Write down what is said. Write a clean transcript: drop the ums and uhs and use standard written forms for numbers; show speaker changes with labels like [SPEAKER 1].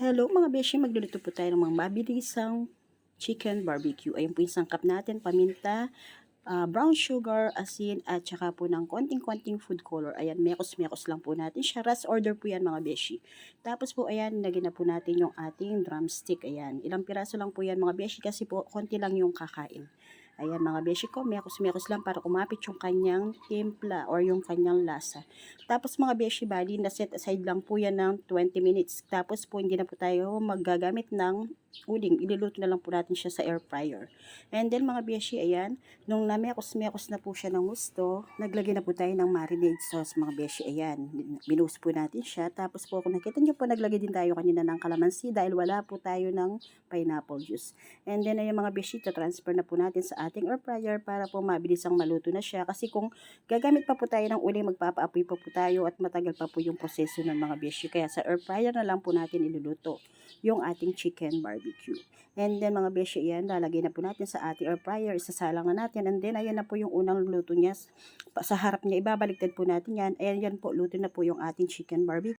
[SPEAKER 1] Hello mga beshi, magluluto po tayo ng mga mabilisang chicken barbecue. Ayan po yung sangkap natin, paminta, brown sugar, asin, at saka po ng konting-konting food color. Ayan, mekos-mekos lang po natin siya. Rush order po yan mga beshi. Tapos po ayan, lagyan na po natin yung ating drumstick. Ayan, ilang piraso lang po yan mga beshi kasi po konti lang yung kakain. Ayan mga beshi ko, mekos-mekos lang para kumapit yung kanyang timpla or yung kanyang lasa. Tapos mga beshi bali, na-set aside lang po yan ng 20 minutes. Tapos po hindi na po tayo maggagamit ng uling. Iluluto na lang po natin siya sa air fryer. And then mga beshi, ayan, nung namekos-mekos na po siya ng gusto, naglagay na po tayo ng marinade sauce mga beshi. Ayan, binuhos po natin siya. Tapos po kung nakita nyo po, naglagay din tayo kanina ng kalamansi dahil wala po tayo ng pineapple juice. And then ayan mga beshi, transfer na po natin sa ating air fryer para po mabilis ang maluto na siya. Kasi kung gagamit pa po tayo ng uling, magpapaapoy pa po tayo at matagal pa po yung proseso ng mga beshi. Kaya sa air fryer na lang po natin iluluto yung ating chicken barbecue. And then mga beshi, yan, lalagay na po natin sa ating air fryer, isasalang na natin. And then ayan na po yung unang luto niya. Sa harap niya, ibabaliktad po natin yan. Ayan yan po, luto na po yung ating chicken barbecue.